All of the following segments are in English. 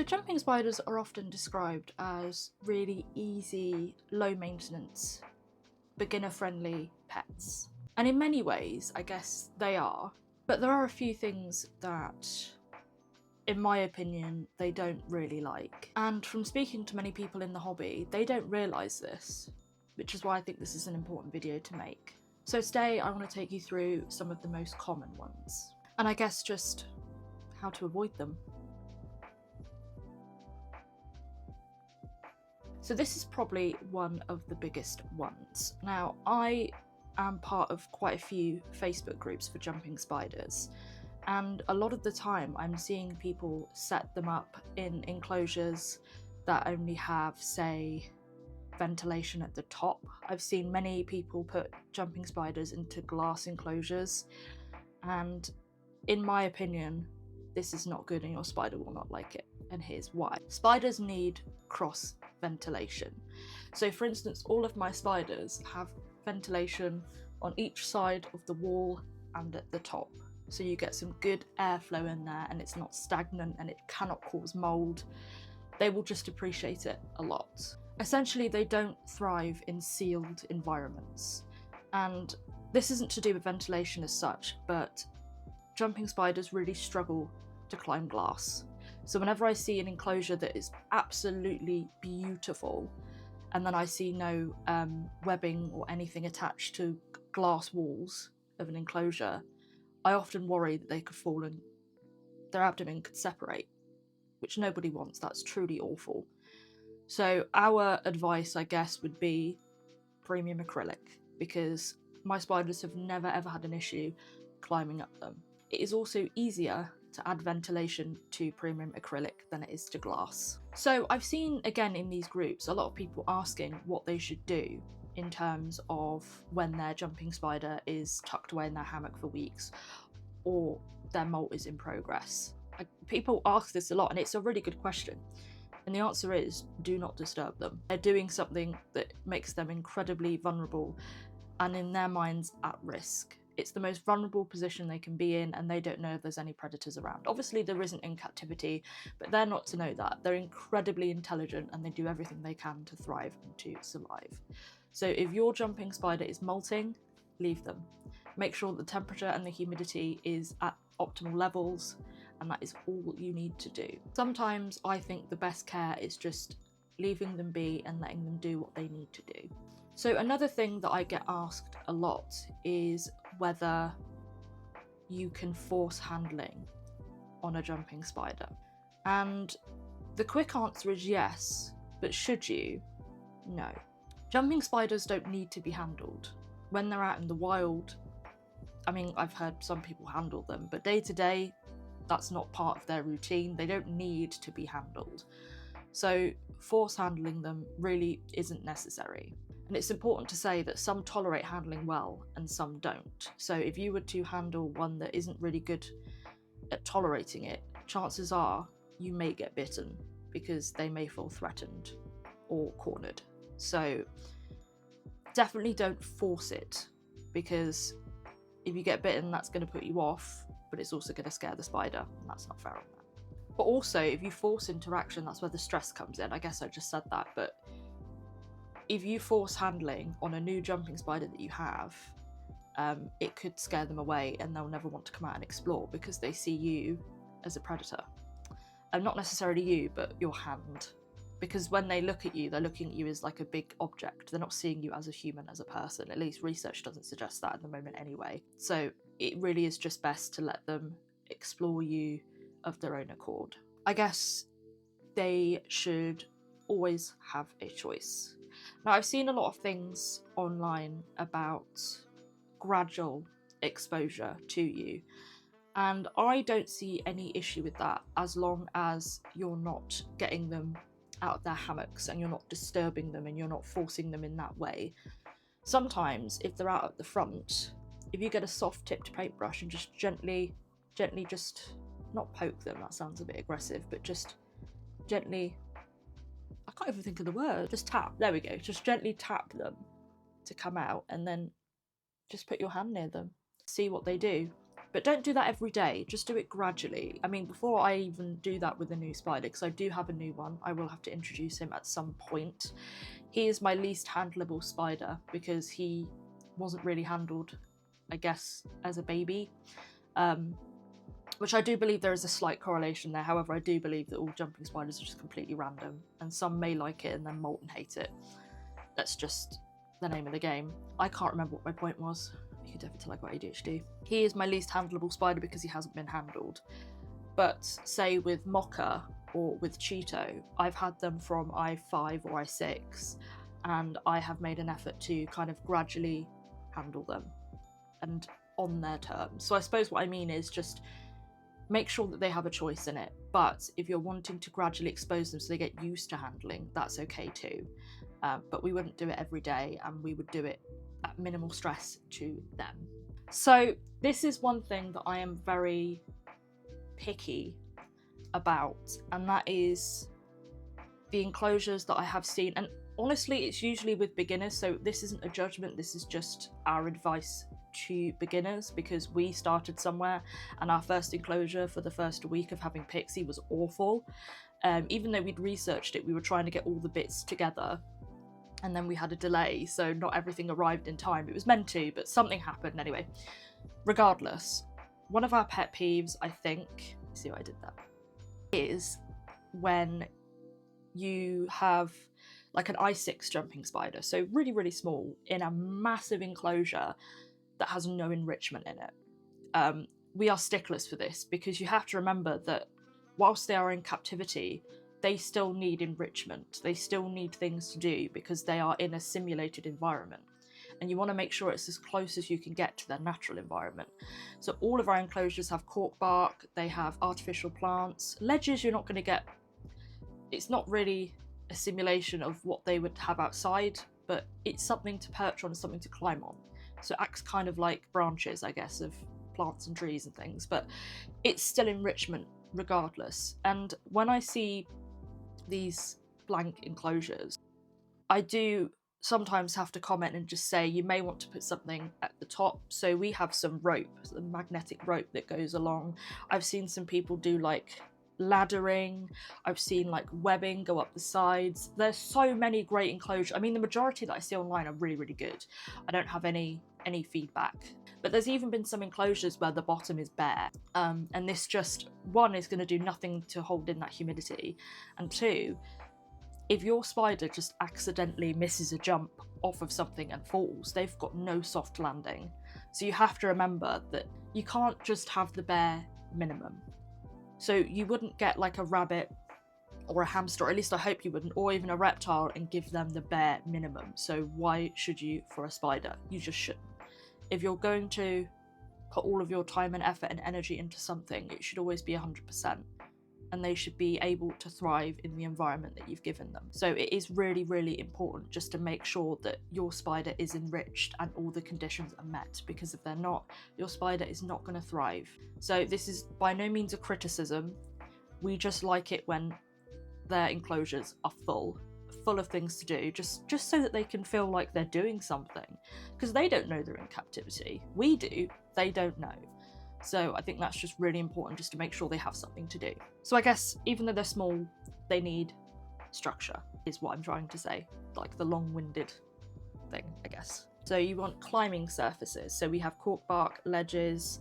jumping spiders are often described as really easy, low maintenance, beginner friendly pets. And in many ways, I guess they are, but there are a few things that, in my opinion, they don't really like. And from speaking to many people in the hobby, they don't realise this, which is why I think this is an important video to make. So today I want to take you through some of the most common ones, and I guess just how to avoid them. So this is probably one of the biggest ones. Now, I am part of quite a few Facebook groups for jumping spiders, and a lot of the time I'm seeing people set them up in enclosures that only have, say, ventilation at the top. I've seen many people put jumping spiders into glass enclosures, and in my opinion, this is not good and your spider will not like it, and here's why. Spiders need cross ventilation. So for instance, all of my spiders have ventilation on each side of the wall and at the top. So you get some good airflow in there and it's not stagnant and it cannot cause mould. They will just appreciate it a lot. Essentially, they don't thrive in sealed environments. And this isn't to do with ventilation as such, but jumping spiders really struggle to climb glass. So whenever I see an enclosure that is absolutely beautiful, and then I see no webbing or anything attached to glass walls of an enclosure, I often worry that they could fall and their abdomen could separate, which nobody wants. That's truly awful. So our advice, I guess, would be premium acrylic, because my spiders have never ever had an issue climbing up them. It is also easier to add ventilation to premium acrylic than it is to glass. So I've seen, again, in these groups, a lot of people asking what they should do in terms of when their jumping spider is tucked away in their hammock for weeks or their molt is in progress. People ask this a lot, and it's a really good question. And the answer is, do not disturb them. They're doing something that makes them incredibly vulnerable and, in their minds, at risk. It's the most vulnerable position they can be in, and they don't know if there's any predators around. Obviously there isn't in captivity, but they're not to know that. They're incredibly intelligent and they do everything they can to thrive and to survive. So if your jumping spider is molting, leave them. Make sure that the temperature and the humidity is at optimal levels, and that is all you need to do. Sometimes I think the best care is just leaving them be and letting them do what they need to do. So another thing that I get asked a lot is whether you can force handling on a jumping spider. And the quick answer is yes, but should you? No. Jumping spiders don't need to be handled. When they're out in the wild, I mean, I've heard some people handle them, but day to day, that's not part of their routine. They don't need to be handled. So force handling them really isn't necessary. And it's important to say that some tolerate handling well and some don't. So if you were to handle one that isn't really good at tolerating it, chances are you may get bitten because they may feel threatened or cornered. So definitely don't force it, because if you get bitten, that's going to put you off, but it's also going to scare the spider, and that's not fair on that. But also, if you force interaction, that's where the stress comes in. I guess I just said that, but if you force handling on a new jumping spider that you have, it could scare them away and they'll never want to come out and explore because they see you as a predator. And not necessarily you, but your hand. Because when they look at you, they're looking at you as like a big object. They're not seeing you as a human, as a person. At least research doesn't suggest that at the moment anyway. So it really is just best to let them explore you of their own accord. I guess they should always have a choice. Now, I've seen a lot of things online about gradual exposure to you, and I don't see any issue with that as long as you're not getting them out of their hammocks and you're not disturbing them and you're not forcing them in that way. Sometimes, if they're out at the front, if you get a soft-tipped paintbrush and just gently just, not poke them, that sounds a bit aggressive, but just gently, I can't even think of the word, just tap, there we go, just gently tap them to come out, and then just put your hand near them. See what they do. But don't do that every day, just do it gradually. I mean, before I even do that with a new spider, because I do have a new one, I will have to introduce him at some point. He is my least handleable spider because he wasn't really handled, I guess, as a baby. Which I do believe there is a slight correlation there. However, I do believe that all jumping spiders are just completely random, and some may like it and then molt and hate it. That's just the name of the game. I can't remember what my point was. You can definitely tell I've got ADHD. He is my least handleable spider because he hasn't been handled. But say with Mocha or with Cheeto, I've had them from I5 or I6, and I have made an effort to kind of gradually handle them and on their terms. So I suppose what I mean is just make sure that they have a choice in it. But if you're wanting to gradually expose them so they get used to handling, that's okay too. But we wouldn't do it every day, and we would do it at minimal stress to them. So this is one thing that I am very picky about, and that is the enclosures that I have seen. And honestly, it's usually with beginners, so this isn't a judgment, this is just our advice to beginners, because we started somewhere and our first enclosure for the first week of having Pixie was awful. Even though we'd researched it, we were trying to get all the bits together, and then we had a delay, so not everything arrived in time. It was meant to, but something happened anyway. Regardless, one of our pet peeves, I think, see what I did there, is when you have like an I6 jumping spider, so really, really small, in a massive enclosure that has no enrichment in it. We are sticklers for this, because you have to remember that whilst they are in captivity, they still need enrichment. They still need things to do because they are in a simulated environment. And you want to make sure it's as close as you can get to their natural environment. So all of our enclosures have cork bark, they have artificial plants. Ledges you're not going to get, it's not really a simulation of what they would have outside, but it's something to perch on, something to climb on. So it acts kind of like branches, I guess, of plants and trees and things, but it's still enrichment regardless. And when I see these blank enclosures, I do sometimes have to comment and just say you may want to put something at the top. So we have some rope, some magnetic rope that goes along. I've seen some people do like laddering, I've seen like webbing go up the sides. There's so many great enclosures. I mean, the majority that I see online are really, really good. I don't have any feedback, but there's even been some enclosures where the bottom is bare, and this just, one, is going to do nothing to hold in that humidity, and two, if your spider just accidentally misses a jump off of something and falls, they've got no soft landing. So you have to remember that you can't just have the bare minimum. So you wouldn't get like a rabbit or a hamster, or at least I hope you wouldn't, or even a reptile, and give them the bare minimum. So why should you for a spider? You just shouldn't. If you're going to put all of your time and effort and energy into something, it should always be 100%. And they should be able to thrive in the environment that you've given them. So it is really, really important just to make sure that your spider is enriched and all the conditions are met, because if they're not, your spider is not going to thrive. So this is by no means a criticism. We just like it when their enclosures are full of things to do, just so that they can feel like they're doing something, because they don't know they're in captivity. We do, they don't know. So I think that's just really important, just to make sure they have something to do. So I guess even though they're small, they need structure, is what I'm trying to say. Like the long-winded thing, I guess. So you want climbing surfaces. So we have cork bark, ledges,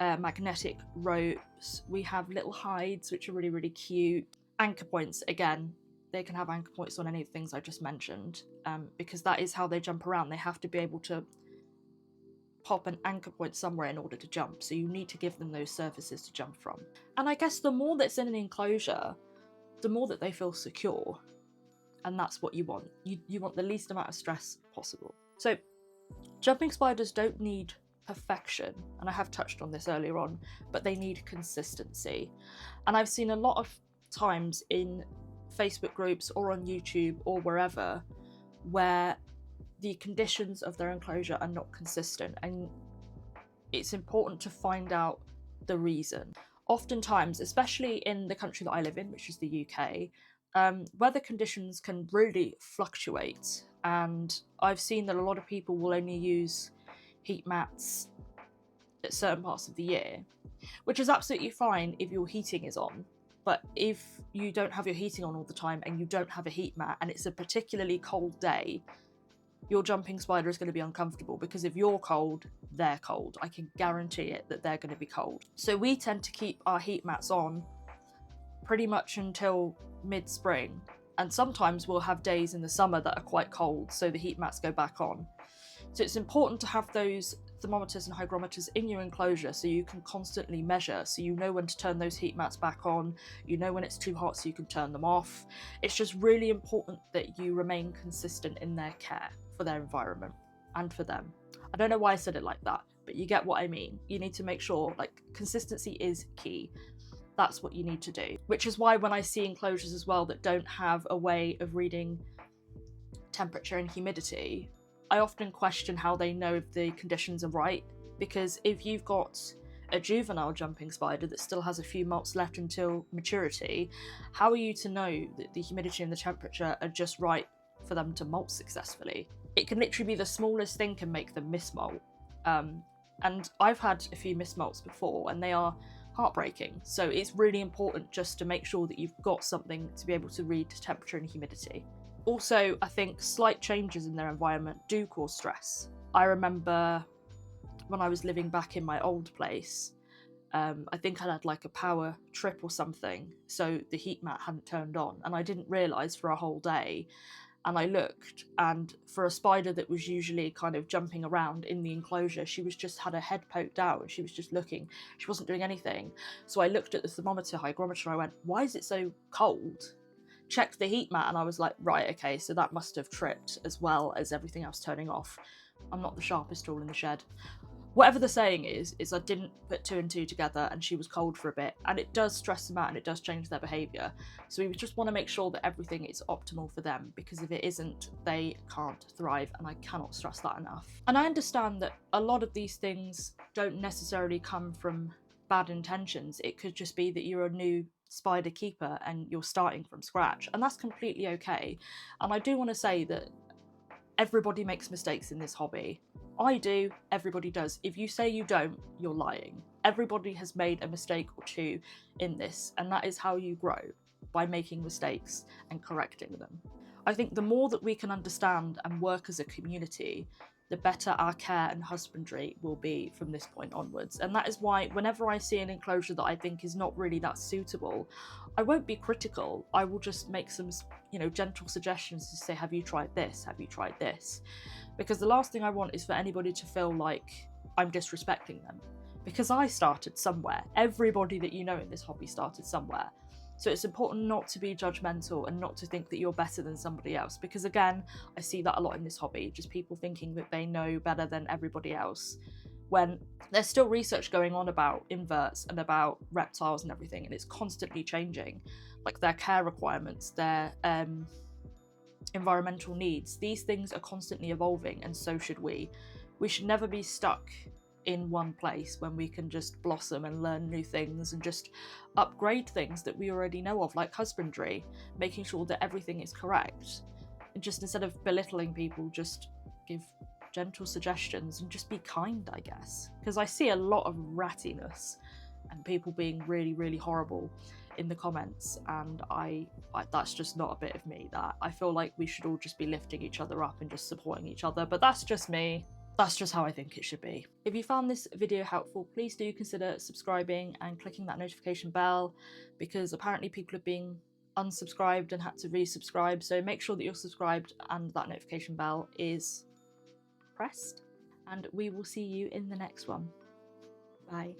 magnetic ropes. We have little hides, which are really, really cute. Anchor points, again, they can have anchor points on any of the things I just mentioned, because that is how they jump around. They have to be able to pop an anchor point somewhere in order to jump, so you need to give them those surfaces to jump from. And I guess the more that's in an enclosure, the more that they feel secure, and that's what you want. You want the least amount of stress possible. So jumping spiders don't need perfection, and I have touched on this earlier on, but they need consistency. And I've seen a lot of times in Facebook groups or on YouTube or wherever where the conditions of their enclosure are not consistent, and it's important to find out the reason. Oftentimes, especially in the country that I live in, which is the UK, weather conditions can really fluctuate, and I've seen that a lot of people will only use heat mats at certain parts of the year, which is absolutely fine if your heating is on. But if you don't have your heating on all the time and you don't have a heat mat and it's a particularly cold day, your jumping spider is going to be uncomfortable, because if you're cold, they're cold. I can guarantee it that they're going to be cold. So we tend to keep our heat mats on pretty much until mid-spring. And sometimes we'll have days in the summer that are quite cold, so the heat mats go back on. So it's important to have those thermometers and hygrometers in your enclosure so you can constantly measure, so you know when to turn those heat mats back on, you know when it's too hot so you can turn them off. It's just really important that you remain consistent in their care for their environment and for them. I don't know why I said it like that, but you get what I mean. You need to make sure, like, consistency is key. That's what you need to do. Which is why when I see enclosures as well that don't have a way of reading temperature and humidity, I often question how they know if the conditions are right. Because if you've got a juvenile jumping spider that still has a few molts left until maturity, how are you to know that the humidity and the temperature are just right for them to molt successfully? It can literally be the smallest thing can make them mismolt. And I've had a few mismolts before and they are heartbreaking. So it's really important just to make sure that you've got something to be able to read temperature and humidity. Also, I think slight changes in their environment do cause stress. I remember when I was living back in my old place, I think I had like a power trip or something, so the heat mat hadn't turned on, and I didn't realise for a whole day. And I looked, and for a spider that was usually kind of jumping around in the enclosure, she was just had her head poked out and she was just looking. She wasn't doing anything. So I looked at the thermometer, hygrometer, and I went, why is it so cold? Checked the heat mat and I was like, right, okay, so that must have tripped as well as everything else turning off. I'm not the sharpest tool in the shed. Whatever the saying is I didn't put two and two together and she was cold for a bit, and it does stress them out and it does change their behaviour. So we just want to make sure that everything is optimal for them, because if it isn't, they can't thrive, and I cannot stress that enough. And I understand that a lot of these things don't necessarily come from bad intentions. It could just be that you're a new spider keeper and you're starting from scratch, and that's completely okay. And I do want to say that everybody makes mistakes in this hobby. I do, everybody does. If you say you don't, you're lying. Everybody has made a mistake or two in this, and that is how you grow, by making mistakes and correcting them. I think the more that we can understand and work as a community, the better our care and husbandry will be from this point onwards. And that is why whenever I see an enclosure that I think is not really that suitable, I won't be critical. I will just make some, gentle suggestions to say, have you tried this? Have you tried this? Because the last thing I want is for anybody to feel like I'm disrespecting them. Because I started somewhere. Everybody that you know in this hobby started somewhere. So it's important not to be judgmental and not to think that you're better than somebody else, because again, I see that a lot in this hobby, just people thinking that they know better than everybody else, when there's still research going on about inverts and about reptiles and everything, and it's constantly changing, like their care requirements, their environmental needs. These things are constantly evolving, and so should we. We should never be stuck in one place when we can just blossom and learn new things and just upgrade things that we already know of, like husbandry, making sure that everything is correct. And just instead of belittling people, just give gentle suggestions and just be kind, I guess. Because I see a lot of rattiness and people being really, really horrible in the comments, and I that's just not a bit of me. That I feel like we should all just be lifting each other up and just supporting each other, but that's just me. That's just how I think it should be. If you found this video helpful, please do consider subscribing and clicking that notification bell, because apparently people are being unsubscribed and had to resubscribe, so make sure that you're subscribed and that notification bell is pressed, and we will see you in the next one. Bye.